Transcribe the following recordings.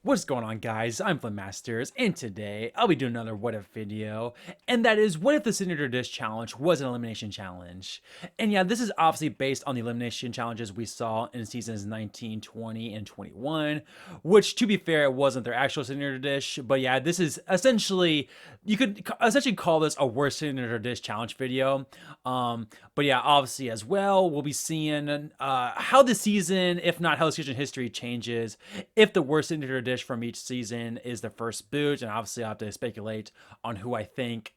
What's going on, guys? I'm FlynnMasters, and today I'll be doing another what if video, and that is what if the signature dish challenge was an elimination challenge. And yeah, this is obviously based on the elimination challenges we saw in seasons 19, 20, and 21, which, to be fair, it wasn't their actual signature dish, but yeah, this is essentially, you could essentially call this a worst signature dish challenge video. But yeah, obviously as well, we'll be seeing how the season, if not Hell's Kitchen history, changes if the worst signature dish from each season is the first boot, and obviously I have to speculate on who I think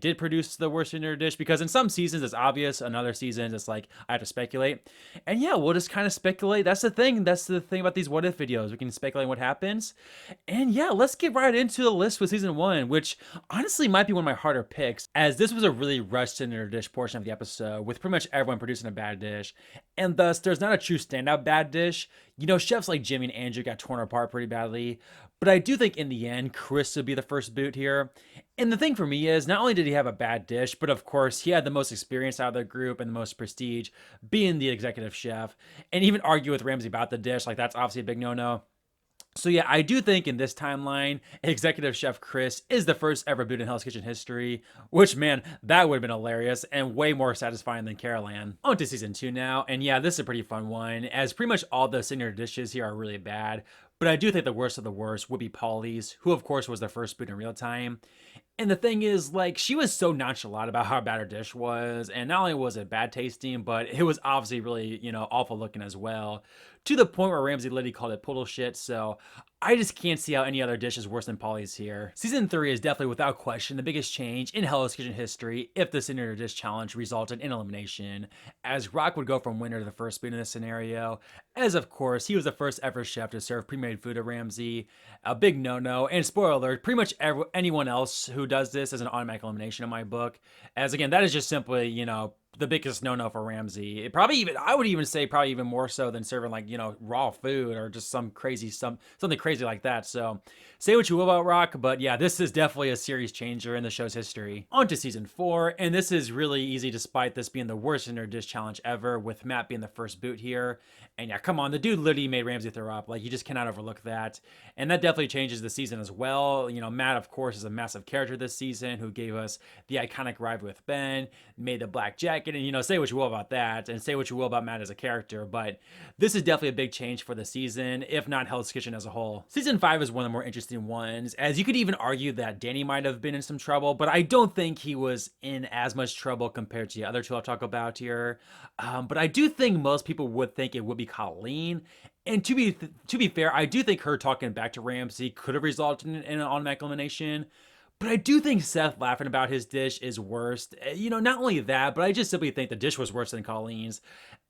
did produce the worst signature dish, because in some seasons it's obvious, in other seasons it's like I have to speculate. And yeah, we'll just kind of speculate. That's the thing. That's the thing about these what if videos. We can speculate what happens. And yeah, let's get right into the list with season one, which honestly might be one of my harder picks, as this was a really rushed signature dish portion of the episode, with pretty much everyone producing a bad dish, and thus there's not a true standout bad dish. You know, chefs like Jimmy and Andrew got torn apart pretty badly, but I do think in the end, Chris would be the first boot here. And the thing for me is, not only did he have a bad dish, but of course, he had the most experience out of the group and the most prestige, being the executive chef. And even argue with Ramsay about the dish, like that's obviously a big no-no. So yeah, I do think in this timeline, Executive Chef Chris is the first ever boot in Hell's Kitchen history, which, man, that would have been hilarious and way more satisfying than Carol Ann. On to season 2 now, and yeah, this is a pretty fun one, as pretty much all the signature dishes here are really bad, but I do think the worst of the worst would be Polly's, who of course was the first boot in real time. And the thing is, like, she was so nonchalant about how bad her dish was, and not only was it bad tasting, but it was obviously really, awful looking as well, to the point where Ramsay literally called it poodle shit. So I just can't see how any other dish is worse than Polly's here. Season 3 is definitely without question the biggest change in Hell's Kitchen history if the signature dish challenge resulted in elimination, as Rock would go from winner to the first boot in this scenario, as of course he was the first ever chef to serve pre-made food to Ramsay, a big no-no. And spoiler alert, pretty much anyone else who does this is an automatic elimination in my book, as again, that is just simply, the biggest no-no for Ramsay. It probably even, I would even say probably even more so than serving, like, raw food or just something crazy like that. So say what you will about Rock, but yeah, this is definitely a series changer in the show's history. On to season 4, and this is really easy despite this being the worst inner dish challenge ever, with Matt being the first boot here. And yeah, come on, the dude literally made Ramsay throw up. Like, you just cannot overlook that. And that definitely changes the season as well. Matt, of course, is a massive character this season, who gave us the iconic ride with Ben, made the black jacket, and say what you will about that, and say what you will about Matt as a character, but this is definitely a big change for the season, if not Hell's Kitchen as a whole. Season 5 is one of the more interesting ones, as you could even argue that Danny might have been in some trouble, but I don't think he was in as much trouble compared to the other two I'll talk about here. But I do think most people would think it would be Colleen. And to be fair, I do think her talking back to Ramsay could have resulted in an automatic elimination. But I do think Seth laughing about his dish is worse. Not only that, but I just simply think the dish was worse than Colleen's,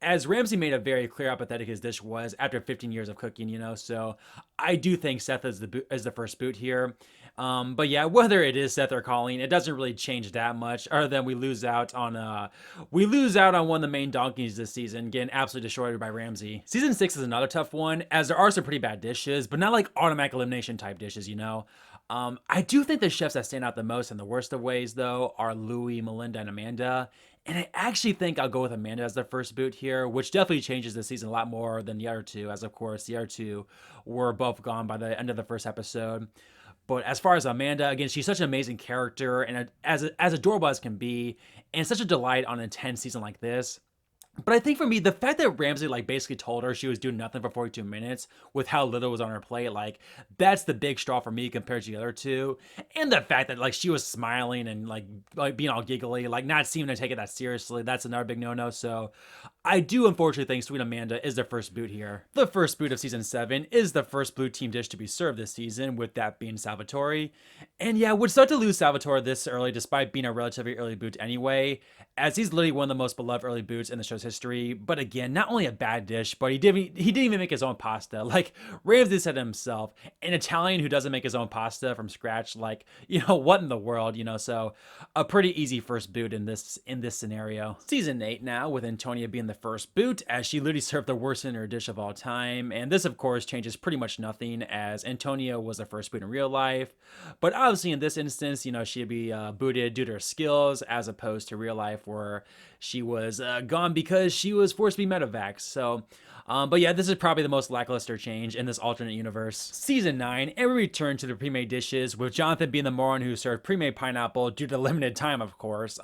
as Ramsay made it very clear how pathetic his dish was after 15 years of cooking. So I do think Seth is the first boot here. But yeah, whether it is Seth or Colleen, it doesn't really change that much, other than we lose out on one of the main donkeys this season, getting absolutely destroyed by Ramsay. Season 6 is another tough one, as there are some pretty bad dishes, but not like automatic elimination type dishes. I do think the chefs that stand out the most in the worst of ways, though, are Louie, Melinda, and Amanda. And I actually think I'll go with Amanda as the first boot here, which definitely changes the season a lot more than the other two, as of course the other two were both gone by the end of the first episode. But as far as Amanda, again, she's such an amazing character, and as adorable as can be, and such a delight on an intense season like this. But I think for me, the fact that Ramsay basically told her she was doing nothing for 42 minutes with how little was on her plate, that's the big straw for me compared to the other two. And the fact that she was smiling and like being all giggly, not seeming to take it that seriously, that's another big no-no. So I do unfortunately think Sweet Amanda is the first boot here. The first boot of season 7 is the first blue team dish to be served this season, with that being Salvatore. And yeah, would start to lose Salvatore this early despite being a relatively early boot anyway, as he's literally one of the most beloved early boots in the show's history. But again, not only a bad dish, but he didn't even make his own pasta. Ramsay said himself, an Italian who doesn't make his own pasta from scratch, what in the world, so a pretty easy first boot in this scenario. Season 8 now, with Antonia being the first boot, as she literally served the worst in her dish of all time. And this of course changes pretty much nothing, as Antonia was the first boot in real life, but obviously in this instance, she'd be booted due to her skills, as opposed to real life where she was gone because she was forced to be medevac. So But yeah, this is probably the most lackluster change in this alternate universe. Season 9, and we return to the pre-made dishes, with Jonathan being the moron who served pre-made pineapple due to limited time, of course,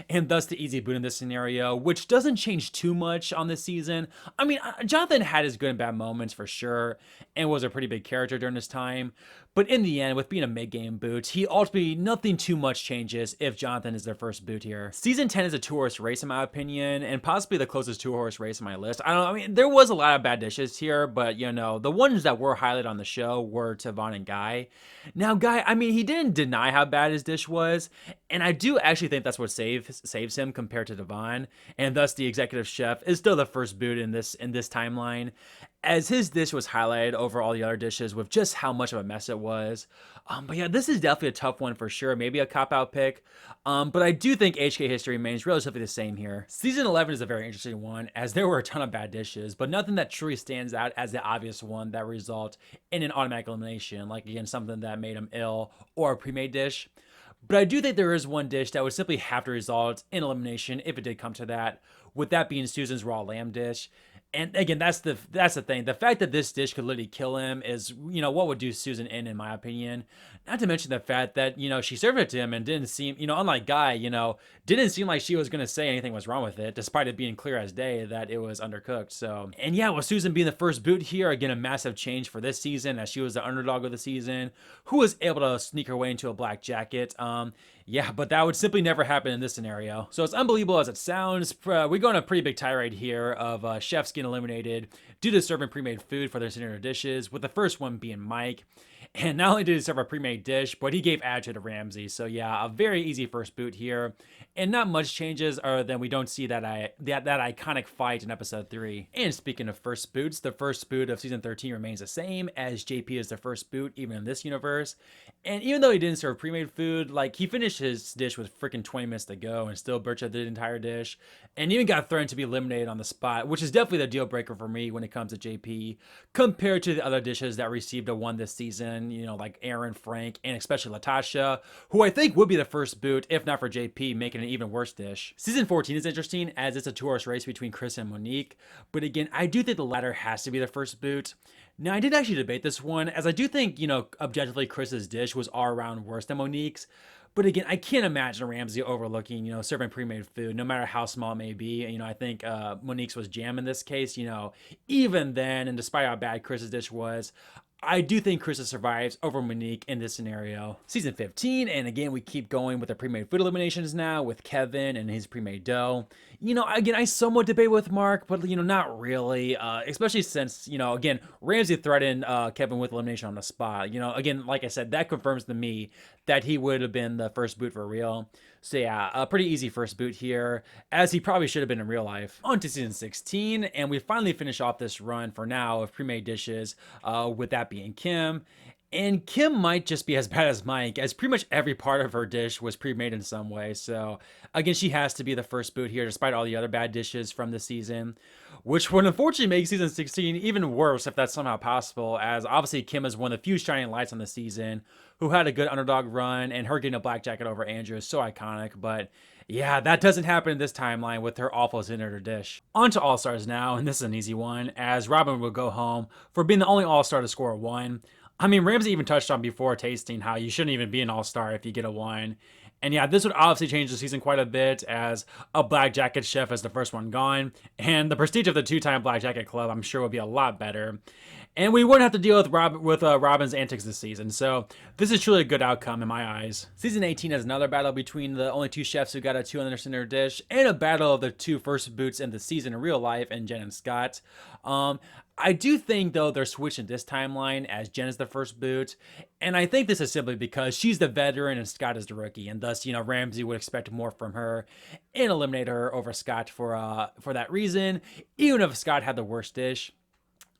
and thus the easy boot in this scenario, which doesn't change too much on this season. I mean, Jonathan had his good and bad moments for sure, and was a pretty big character during this time. But in the end, with being a mid-game boot, he ultimately, nothing too much changes if Jonathan is their first boot here. Season 10 is a two-horse race in my opinion, and possibly the closest two-horse race on my list. I mean, there was a lot of bad dishes here, but you know, the ones that were highlighted on the show were Tavon and Guy. Now, Guy, I mean, he didn't deny how bad his dish was, and I do actually think that's what saves him compared to Devon, and thus the executive chef is still the first boot in this timeline, as his dish was highlighted over all the other dishes with just how much of a mess it was. But yeah, this is definitely a tough one for sure, maybe a cop-out pick, but I do think HK history remains relatively the same here. Season 11 is a very interesting one, as there were a ton of bad dishes, but nothing that truly stands out as the obvious one that result in an automatic elimination, like again, something that made him ill or a pre-made dish. But I do think there is one dish that would simply have to result in elimination if it did come to that, with that being Susan's raw lamb dish. And again, that's the thing. The fact that this dish could literally kill him is, you know, what would do Susan in my opinion. Not to mention the fact that, you know, she served it to him and didn't seem, you know, unlike Guy, you know, didn't seem like she was going to say anything was wrong with it, despite it being clear as day that it was undercooked. So, and yeah, with Susan being the first boot here, again, a massive change for this season, as she was the underdog of the season, who was able to sneak her way into a black jacket. Yeah, but that would simply never happen in this scenario. So as unbelievable as it sounds, we go on a pretty big tirade here of chefs getting eliminated due to serving pre-made food for their signature dishes, with the first one being Mike. And not only did he serve a pre-made dish, but he gave attitude to Ramsay. So yeah, a very easy first boot here. And not much changes other than we don't see that iconic fight in episode 3. And speaking of first boots, the first boot of season 13 remains the same, as JP is the first boot even in this universe. And even though he didn't serve pre-made food, like, he finished his dish with freaking 20 minutes to go and still butchered the entire dish, and even got threatened to be eliminated on the spot, which is definitely the deal breaker for me when it comes to JP, compared to the other dishes that received a 1 this season, you know, like Aaron, Frank, and especially Latasha, who I think would be the first boot if not for JP making an even worse dish. Season 14 is interesting, as it's a two-horse race between Chris and Monique, but again, I do think the latter has to be the first boot. Now, I did actually debate this one, as I do think, you know, objectively Chris's dish was all around worse than Monique's. But again, I can't imagine Ramsay overlooking, you know, serving pre-made food, no matter how small it may be. You know, I think Monique's was jam in this case, you know, even then, and despite how bad Chris's dish was, I do think Krista survives over Monique in this scenario. Season 15, and again, we keep going with the pre-made food eliminations now with Kevin and his pre-made dough. You know, again, I somewhat debate with Mark, but, you know, not really, especially since, you know, again, Ramsay threatened Kevin with elimination on the spot. You know, again, like I said, that confirms to me that he would have been the first boot for real. So yeah, a pretty easy first boot here, as he probably should have been in real life. On to season 16, and we finally finish off this run for now of pre-made dishes, with that being Kim. And Kim might just be as bad as Mike, as pretty much every part of her dish was pre-made in some way. So again, she has to be the first boot here, despite all the other bad dishes from the season, which would unfortunately make season 16 even worse if that's somehow possible, as obviously Kim is one of the few shining lights on the season, who had a good underdog run, and her getting a black jacket over Andrew is so iconic. But yeah, that doesn't happen in this timeline with her awful signature dish. On to All-Stars now, and this is an easy one, as Robin will go home for being the only All-Star to score a 1. I mean, Ramsay even touched on before tasting how you shouldn't even be an all-star if you get a 1. And yeah, this would obviously change the season quite a bit, as a black jacket chef is the first one gone, and the prestige of the 2-time black jacket club I'm sure would be a lot better. And we wouldn't have to deal with Robin's antics this season, so this is truly a good outcome in my eyes. Season 18 has another battle between the only 2 chefs who got a 2 on their signature dish, and a battle of the 2 first boots in the season in real life, and Jen and Scott. I do think, though, they're switching this timeline, as Jen is the first boot, and I think this is simply because she's the veteran and Scott is the rookie, and thus, you know, Ramsay would expect more from her and eliminate her over Scott for that reason, even if Scott had the worst dish.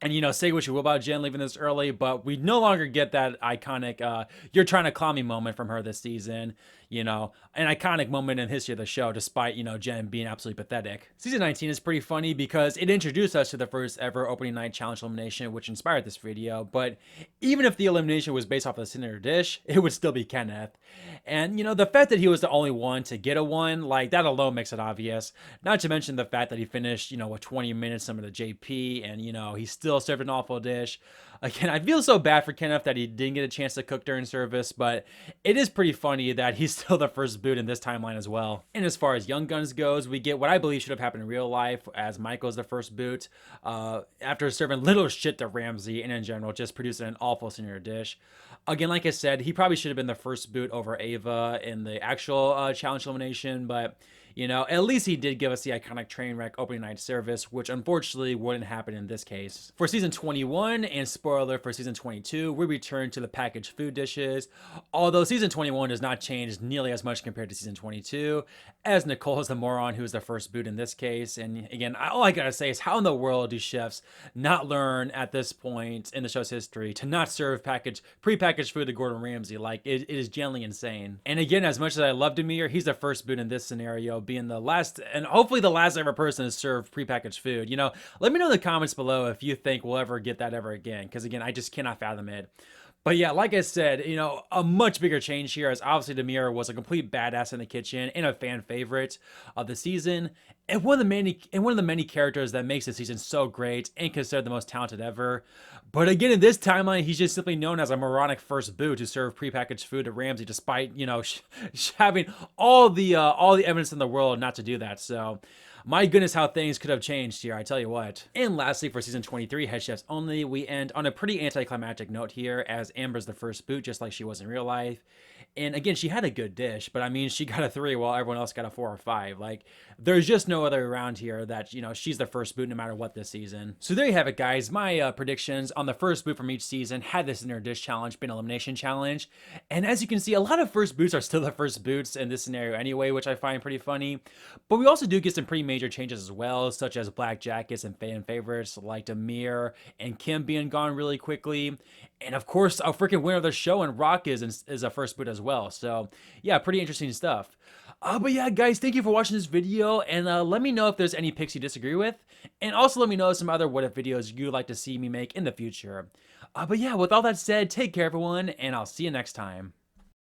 And, you know, say what you will about Jen leaving this early, but we no longer get that iconic, you're trying to clown me moment from her this season. an iconic moment in the history of the show, despite, Jen being absolutely pathetic. Season 19 is pretty funny because it introduced us to the first ever opening night challenge elimination, which inspired this video. But even if the elimination was based off of the signature dish, it would still be Kenneth. And, the fact that he was the only one to get a one, like, that alone makes it obvious. Not to mention the fact that he finished, with 20 minutes some of the JP, and, he still served an awful dish. Again, I feel so bad for Kenneth that he didn't get a chance to cook during service, but it is pretty funny that he's still the first boot in this timeline as well. And as far as Young Guns goes, we get what I believe should have happened in real life, as Michael's the first boot, after serving little shit to Ramsay, and in general, just producing an awful senior dish. Again, like I said, he probably should have been the first boot over Ava in the actual challenge elimination, but at least he did give us the iconic train wreck opening night service, which unfortunately wouldn't happen in this case. For season 21, and spoiler for season 22, we return to the packaged food dishes, although season 21 does not change nearly as much compared to season 22, as Nicole is the moron who is the first boot in this case. And again, all I gotta say is, how in the world do chefs not learn at this point in the show's history to not serve pre-packaged food to Gordon Ramsay? Like, it is genuinely insane. And again, as much as I love Demir, he's the first boot in this scenario, being the last, and hopefully the last ever person to serve prepackaged food. Let me know in the comments below if you think we'll ever get that ever again, because again, I just cannot fathom it. But yeah, like I said, a much bigger change here, as obviously Demir was a complete badass in the kitchen and a fan favorite of the season, and one of the many characters that makes the season so great and considered the most talented ever. But again, in this timeline, he's just simply known as a moronic first boot to serve prepackaged food to Ramsay, despite having all the evidence in the world not to do that. So, my goodness, how things could have changed here, I tell you what. And lastly, for season 23, Head Chefs Only, we end on a pretty anticlimactic note here, as Amber's the first boot, just like she was in real life. And again, she had a good dish, but I mean, she got a 3 while everyone else got a 4 or 5. Like, there's just no other around here that, she's the first boot no matter what this season. So there you have it, guys. My predictions on the first boot from each season had this in their dish challenge been elimination challenge. And as you can see, a lot of first boots are still the first boots in this scenario anyway, which I find pretty funny. But we also do get some pretty major changes as well, such as black jackets and fan favorites like Demir and Kim being gone really quickly. And of course, a freaking winner of the show, and Rock is a first boot as well. So yeah, pretty interesting stuff. But yeah, guys, thank you for watching this video, and let me know if there's any picks you disagree with, and also let me know some other what if videos you'd like to see me make in the future. But yeah, with all that said, take care everyone, and I'll see you next time.